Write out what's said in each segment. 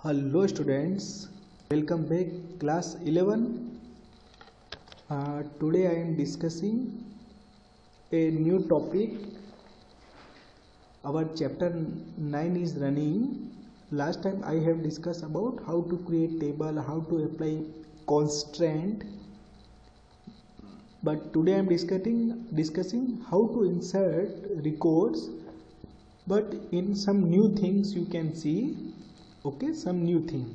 Hello students, welcome back class 11. Today I am discussing a new topic. Our chapter 9 is running. Last time I have discussed about how to create table, how to apply constraint. But today I am discussing how to insert records, but in some new things you can see. Okay, some new thing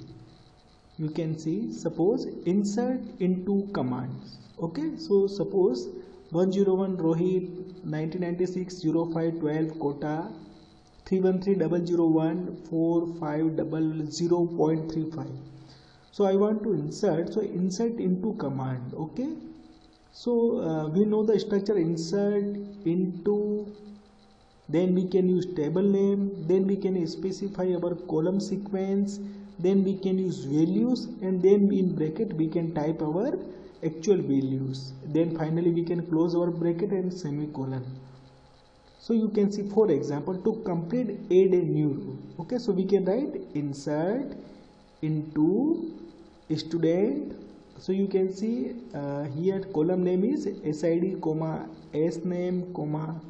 you can see. Suppose insert into commands. Okay, so suppose 101 Rohit 1996 05 12 quota 313001 4500.35. So I want to insert, so insert into command. Okay, so we know the structure: insert into, then we can use table name, then we can specify our column sequence, then we can use values, and then in bracket we can type our actual values, then finally we can close our bracket and semicolon. So you can see, for example, to complete add a new row. Okay, so we can write insert into student. So you can see here column name is SID comma S name comma,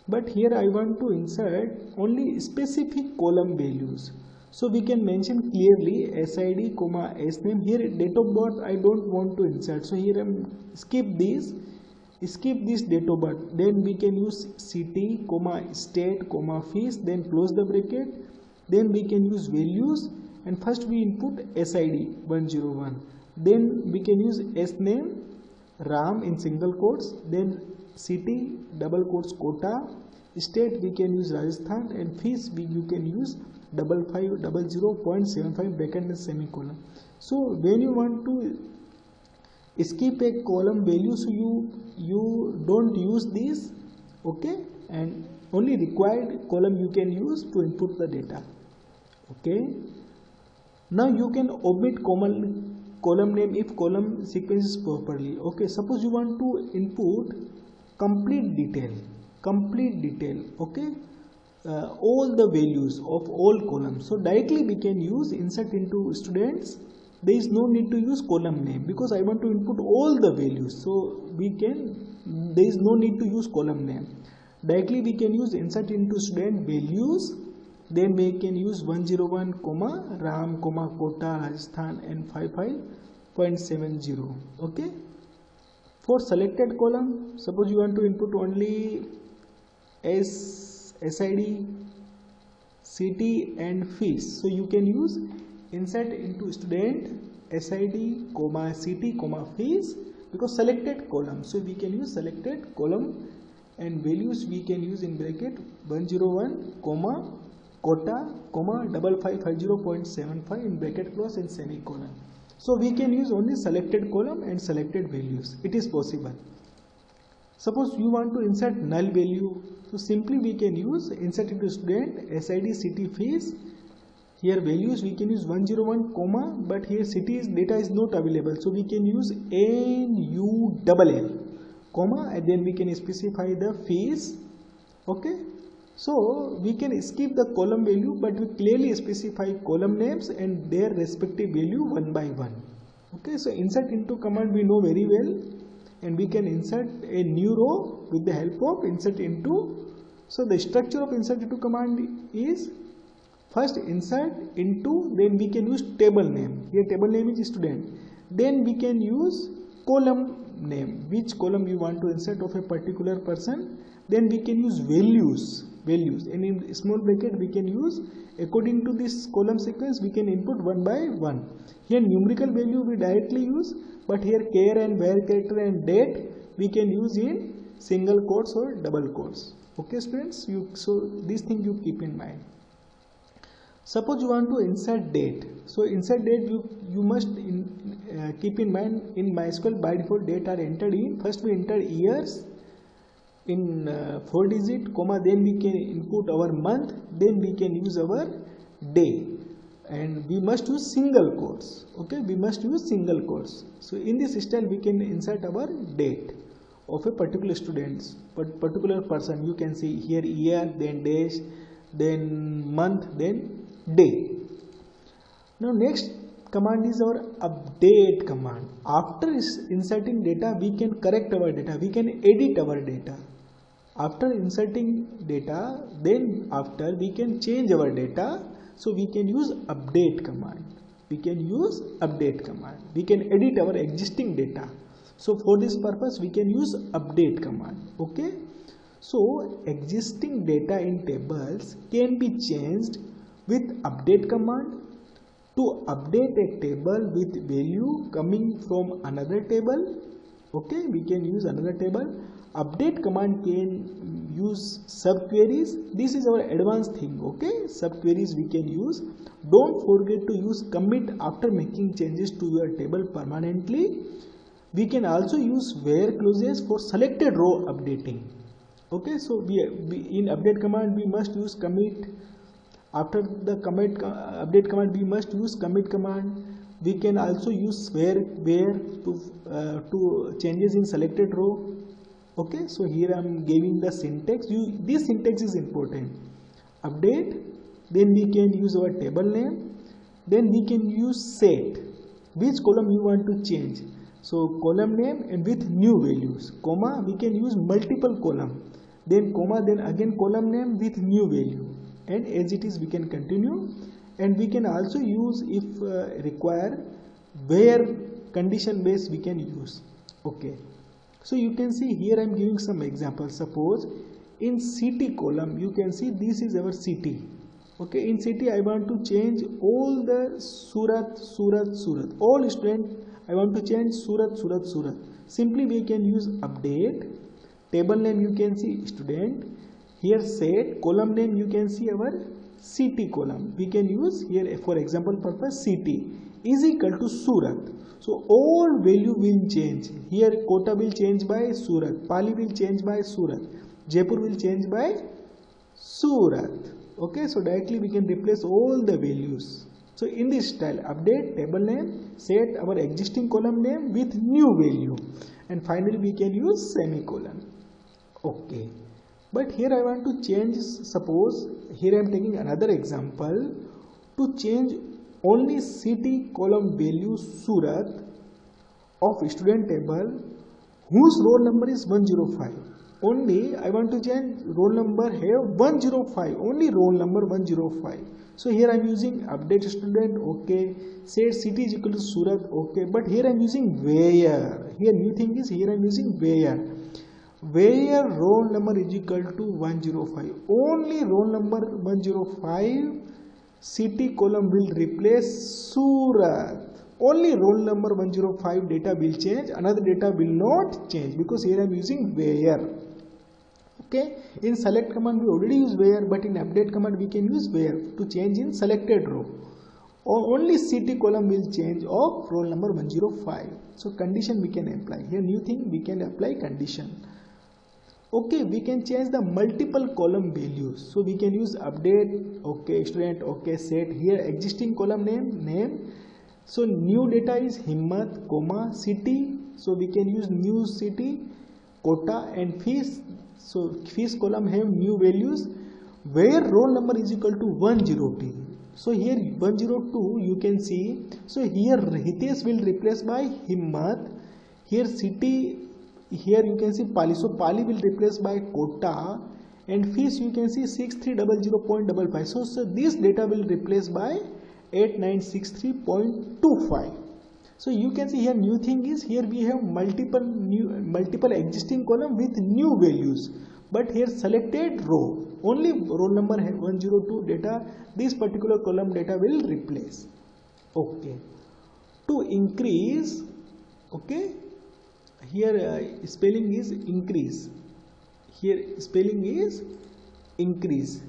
but here I want to insert only specific column values. So we can mention clearly SID comma S name. Here date of birth I don't want to insert, so here skip this date of birth. Then we can use city comma state comma fees, then close the bracket. Then we can use values, and first we input SID 101, then we can use S name Ram in single quotes, then city double quotes quota, state we can use Rajasthan, and fees you can use 5500.75 bracket and semicolon. So when you want to skip a column value, so you don't use this. Okay, and only required column you can use to input the data. Okay, now you can omit column name if column sequence is properly. Okay, suppose you want to input complete detail. Okay, all the values of all columns, so directly we can use insert into students. There is no need to use column name because I want to input all the values, so there is no need to use column name. Directly we can use insert into student values, then we can use 101 comma Ram comma quota Rajasthan and 55.70. okay, for selected column, suppose you want to input only SID, city and fees, so you can use insert into student SID comma city comma fees, because selected column, so we can use selected column, and values we can use in bracket 101 comma quota comma 5500.75 in bracket close and semicolon. So we can use only selected column and selected values. It is possible. Suppose you want to insert null value, so simply we can use insert into student SID city fees. Here values we can use 101 comma, but here cities data is not available, so we can use NULL comma, and then we can specify the fees. Okay, so we can skip the column value, but we clearly specify column names and their respective value one by one. Okay, so insert into command we know very well, and we can insert a new row with the help of insert into. So the structure of insert into command is first insert into, then we can use table name. Here table name is student. Then we can use column name, which column you want to insert of a particular person. Then we can use values, and in small bracket we can use according to this column sequence we can input one by one. Here numerical value we directly use, but here care and where character and date we can use in single quotes or double quotes. Okay students, so this thing you keep in mind. Suppose you want to insert date, so insert date you must keep in mind, in MySQL by default date are entered in, first we enter years in 4 digit comma, then we can input our month, then we can use our day, and we must use single quotes. Okay, we must use single quotes. So in this style we can insert our date of a particular students, particular person. You can see here year, then dash, then month, then day. Now next command is our update command. After inserting data, we can correct our data, we can edit our data. After inserting data, then after we can change our data, so we can use update command. We can use update command. We can edit our existing data. So for this purpose we can use update command. Okay. So existing data in tables can be changed with update command. To update a table with value coming from another table, okay, we can use another table. Update command can use subqueries. This is our advanced thing, okay. Subqueries we can use. Don't forget to use commit after making changes to your table permanently. We can also use where clauses for selected row updating. Okay, so we in update command we must use commit. After the update command we must use commit command. We can also use where to changes in selected row. Okay, so here I am giving the syntax. This syntax is important. Update, then we can use our table name, then we can use set which column you want to change. So column name and with new values, comma, we can use multiple column, then comma, then again column name with new value, and as it is we can continue. And we can also use, if require, where condition base we can use. Okay, so you can see here I am giving some examples. Suppose in city column you can see this is our city. Okay, in city I want to change all the Surat, all student I want to change Surat. Simply we can use update. Table name you can see student. Here set, column name you can see our city column. We can use here for example purpose city is equal to Surat. So all value will change. Here Kota will change by Surat, Pali will change by Surat, Jaipur will change by Surat. Okay, so directly we can replace all the values. So in this style, update, table name, set our existing column name with new value, and finally we can use semicolon. Okay, but here I want to change. Suppose here I am taking another example to change only city column value Surat of student table whose roll number is 105. Only I want to change roll number here 105, only roll number 105. So here I am using update student, okay, set city is equal to Surat, okay, but here I am using where. Here new thing is here I am using where roll number is equal to 105. Only roll number 105 city column will replace Surat. Only roll number 105 data will change, another data will not change, because here I am using where. Okay, in select command we already use where, but in update command we can use where to change in selected row. Only city column will change of roll number 105. So condition we can apply. Here new thing we can apply condition. Okay, we can change the multiple column values. So we can use update, okay, student, okay, set. Here existing column name. So new data is Himmat, comma, city. So we can use new city, Kota, and fees. So fees column have new values where roll number is equal to 102. So here 102 you can see. So here Hitesh will replace by Himmat. Here city, here you can see Pali. So Pali will replace by Kota, and fees you can see 6300.55. So this data will replace by 8963.25. So you can see here new thing is here we have multiple existing column with new values, but here selected row only roll number 102 data, this particular column data will replace. Okay, to increase, okay, here spelling is increase, here spelling is increase.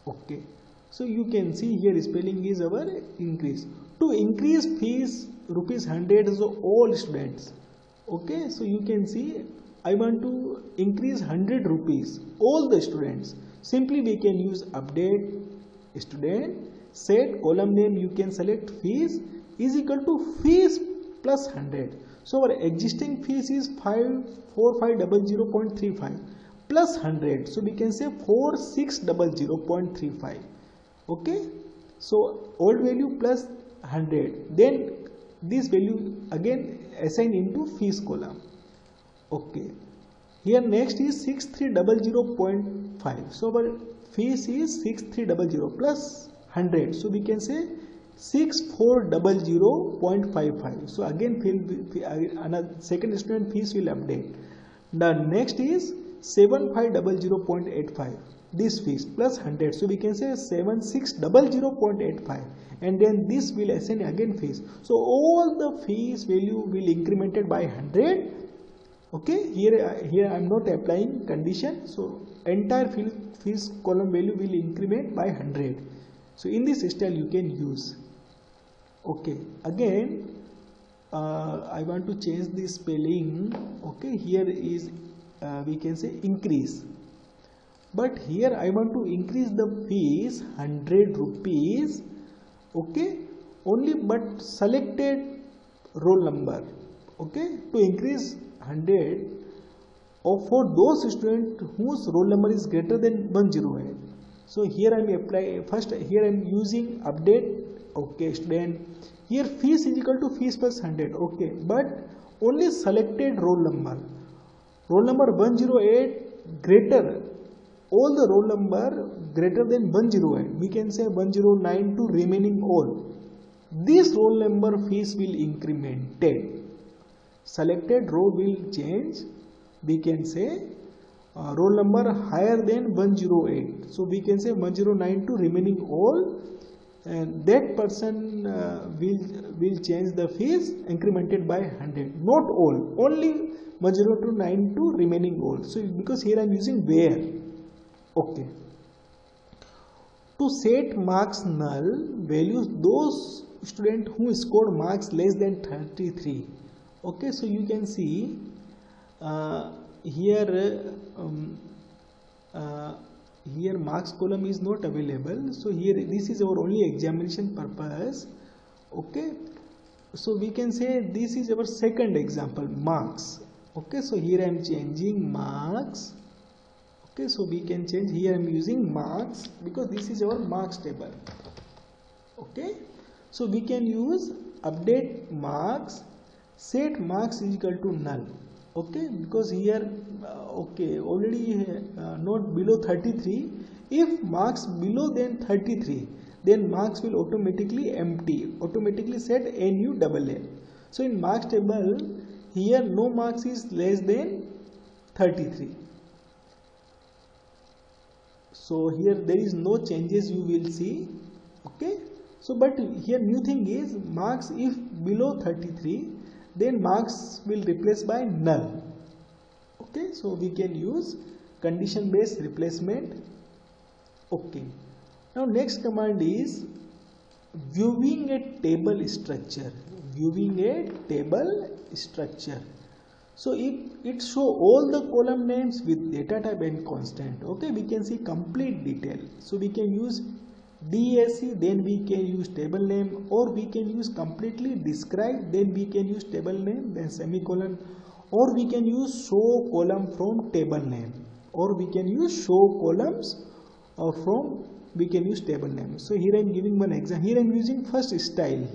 Okay, so you can see here spelling is our increase. To increase fees rupees 100 is all students. Okay, so you can see I want to increase 100 rupees all the students. Simply we can use update student, set column name you can select fees is equal to fees plus 100. So our existing fees is 4500.35 plus 100. So we can say 4600.35. Okay, so old value plus 100, then this value again assigned into fees column. Okay, here next is 6300.5. so our fees is 6300 plus 100, so we can say 6400.55. so again another second student fees will update. The next is 7500.85, this fees plus 100, so we can say 7600.85, and then this will assign again fees. So all the fees value will incremented by 100. Okay, here I am not applying condition, so entire fees column value will increment by 100. so in this style you can use. Okay, again I want to change the spelling. Okay, here is we can say increase, but here I want to increase the fees 100 rupees. Okay, only but selected roll number. Okay, to increase 100 or for those students whose roll number is greater than 108. so here I am apply first, here I am using update. Okay, student, here fees is equal to fees plus 100. Okay, but only selected roll number 108 greater, all the roll number greater than 108, we can say 109 to remaining all, this roll number fees will incremented. Selected row will change, we can say roll number higher than 108, so we can say 109 to remaining all, and that person will change the fees incremented by 100, not all, only 109 to remaining all. so because here I am using where. Okay, to set marks null values those students who scored marks less than 33. Okay, so you can see here here marks column is not available, so here this is our only examination purpose. Okay, so we can say this is our second example, marks. Okay, so here I am changing marks. Okay, so we can change, here I am using marks because this is our marks table. Okay, so we can use update marks, set marks is equal to null. Okay, because here okay already not below 33. If marks below than 33, then marks will automatically empty, automatically set NULL. so in marks table here no marks is less than 33. so here there is no changes you will see. Okay, so but here new thing is marks if below 33, then marks will replace by null. Okay, so we can use condition based replacement. Okay, now next command is viewing a table structure. Viewing a table structure. So if it show all the column names with data type and constant. Okay, we can see complete detail. So we can use DAC, then we can use table name, or we can use completely describe, then we can use table name, then semicolon, or we can use show column from table name, or we can use show columns from we can use table name. So here I am giving one example. Here I am using first style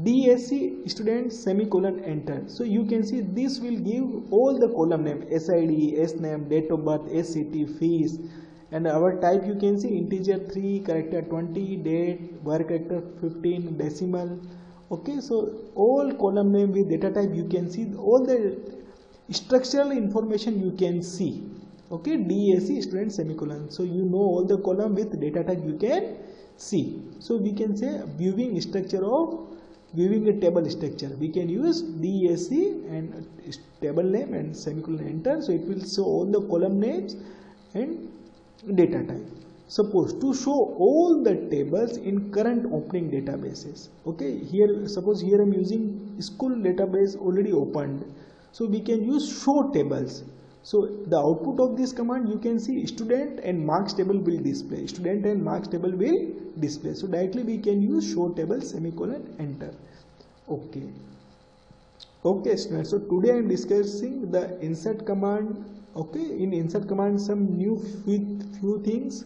DAC student semicolon enter. So you can see this will give all the column name, SID, SNAME, date of birth, SCT, fees, and our type you can see integer 3, character 20, date, word character 15, decimal. Okay, so all column name with data type you can see, all the structural information you can see. Okay, DAC student semicolon. So you know all the column with data type you can see. So we can say viewing structure of viewing a table structure. We can use DAC and table name and semicolon enter. So it will show all the column names and data type. Suppose to show all the tables in current opening databases. Okay, here suppose here I am using school database already opened. So we can use show tables. So the output of this command you can see student and marks table will display. Student and marks table will display. So directly we can use show table semicolon enter. Okay. Okay students, so today I am discussing the insert command. Okay, in insert command some new few things.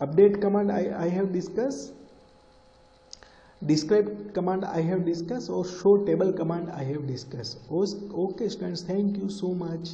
Update command I have discussed. describe command I have discussed, or show table command I have discussed. Okay students, thank you so much.